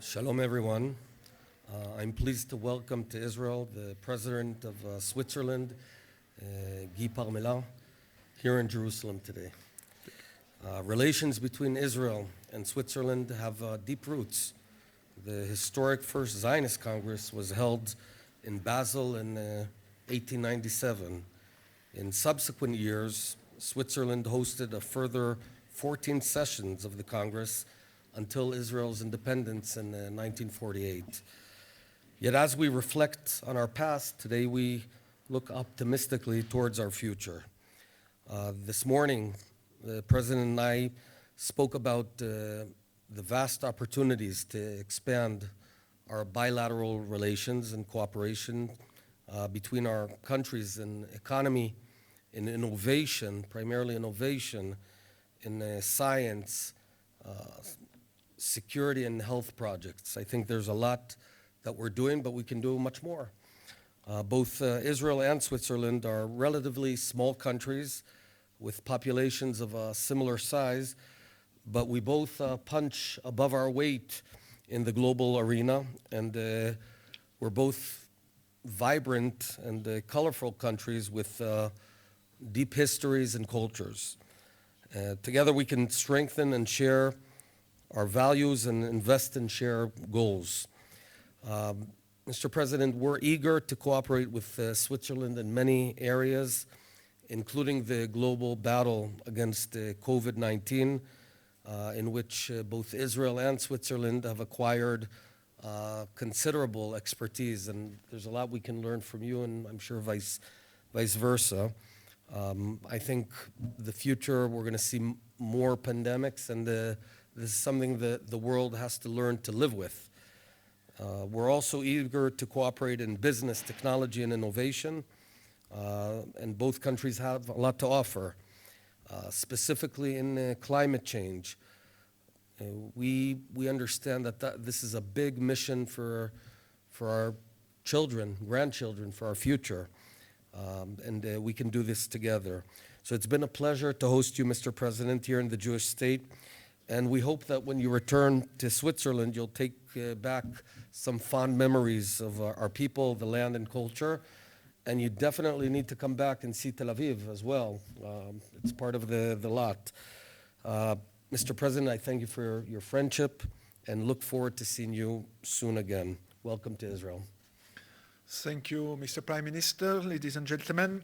Shalom, everyone. I'm pleased to welcome to Israel the President of Switzerland, Guy Parmela, here in Jerusalem today. Relations between Israel and Switzerland have deep roots. The historic First Zionist Congress was held in Basel in 1897. In subsequent years, Switzerland hosted a further 14 sessions of the Congress until Israel's independence in 1948. Yet as we reflect on our past, today we look optimistically towards our future. This morning, the President and I spoke about the vast opportunities to expand our bilateral relations and cooperation between our countries in economy, in innovation, primarily innovation, in science, security and health projects. I think there's a lot that we're doing, but we can do much more. Both Israel and Switzerland are relatively small countries with populations of a similar size, but we both punch above our weight in the global arena, and we're both vibrant and colorful countries with deep histories and cultures. Together we can strengthen and share our values and invest in shared goals. Mr. President, we're eager to cooperate with Switzerland in many areas, including the global battle against COVID-19, in which both Israel and Switzerland have acquired considerable expertise, and there's a lot we can learn from you, and I'm sure vice versa. I think the future, we're going to see more pandemics, and this is something that the world has to learn to live with. We're also eager to cooperate in business, technology, and innovation, and both countries have a lot to offer, specifically in climate change. We understand that this is a big mission for our children, grandchildren, for our future, and we can do this together. So it's been a pleasure to host you, Mr. President, here in the Jewish state. And we hope that when you return to Switzerland, you'll take back some fond memories of our people, the land, and culture. And you definitely need to come back and see Tel Aviv as well. It's part of the lot. Mr. President, I thank you for your friendship and look forward to seeing you soon again. Welcome to Israel. Thank you, Mr. Prime Minister, ladies and gentlemen.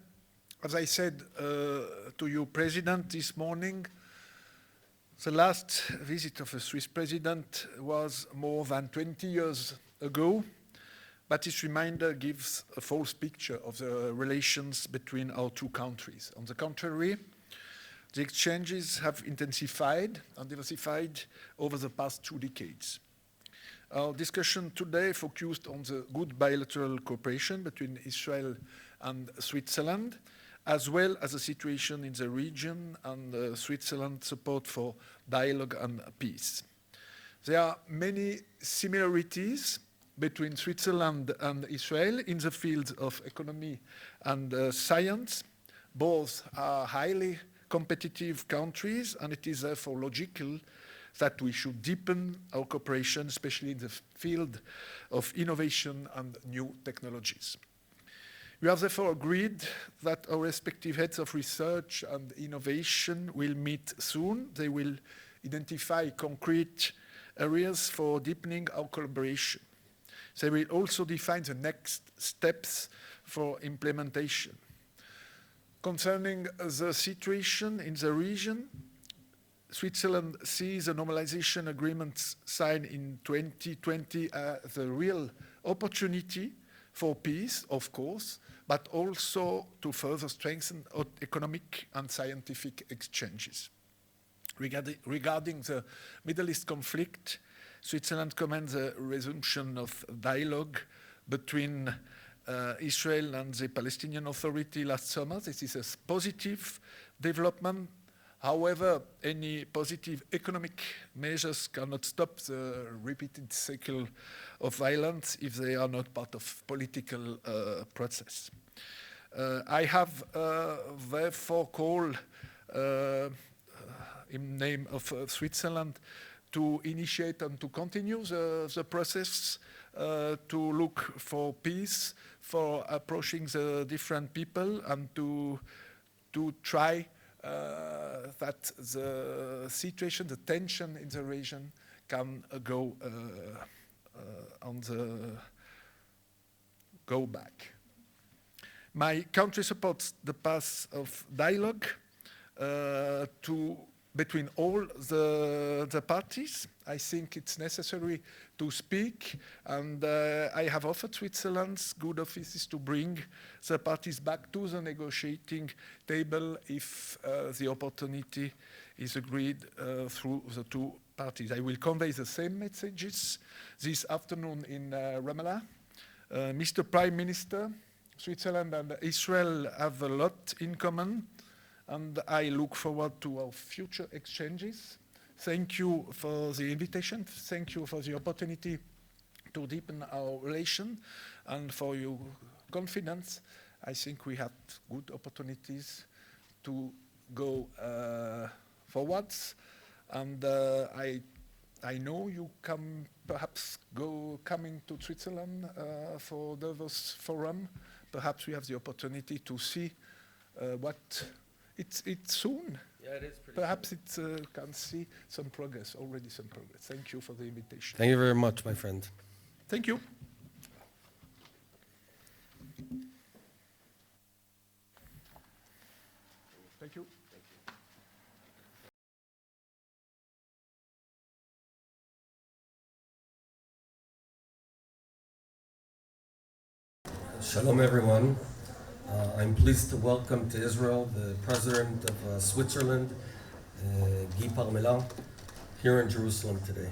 As I said to you, President, this morning, the last visit of a Swiss president was more than 20 years ago, but this reminder gives a false picture of the relations between our two countries. On the contrary, the exchanges have intensified and diversified over the past 2 decades. Our discussion today focused on the good bilateral cooperation between Israel and Switzerland, as well as the situation in the region and Switzerland's support for dialogue and peace. There are many similarities between Switzerland and Israel in the fields of economy and science. Both are highly competitive countries, and it is therefore logical that we should deepen our cooperation, especially in the field of innovation and new technologies. We have therefore agreed that our respective heads of research and innovation will meet soon. They will identify concrete areas for deepening our collaboration. They will also define the next steps for implementation. Concerning the situation in the region, Switzerland sees the normalization agreements signed in 2020 as a real opportunity for peace, of course, but also to further strengthen economic and scientific exchanges. Regarding the Middle East conflict, Switzerland commends the resumption of dialogue between Israel and the Palestinian Authority last summer. This is a positive development. However, any positive economic measures cannot stop the repeated cycle of violence if they are not part of political process. I have therefore called in name of Switzerland to initiate and to continue the process, to look for peace, for approaching the different people, and to try that the situation, the tension in the region can go back. My country supports the path of dialogue between all the parties. I think it's necessary to speak, and I have offered Switzerland's good offices to bring the parties back to the negotiating table if the opportunity is agreed through the two parties. I will convey the same messages this afternoon in Ramallah. Mr. Prime Minister, Switzerland and Israel have a lot in common, and I look forward to our future exchanges. Thank you for the invitation. Thank you for the opportunity to deepen our relation and for your confidence. I think we have good opportunities to go forwards, and I know you can perhaps coming to Switzerland for Davos Forum. Perhaps we have the opportunity to see what it's soon. Yeah, it is pretty Perhaps it can see some progress, already some progress. Thank you for the invitation. Thank you very much, my friend. Thank you. Thank you. Shalom, everyone. I'm pleased to welcome to Israel the President of Switzerland, Guy Parmelin, here in Jerusalem today.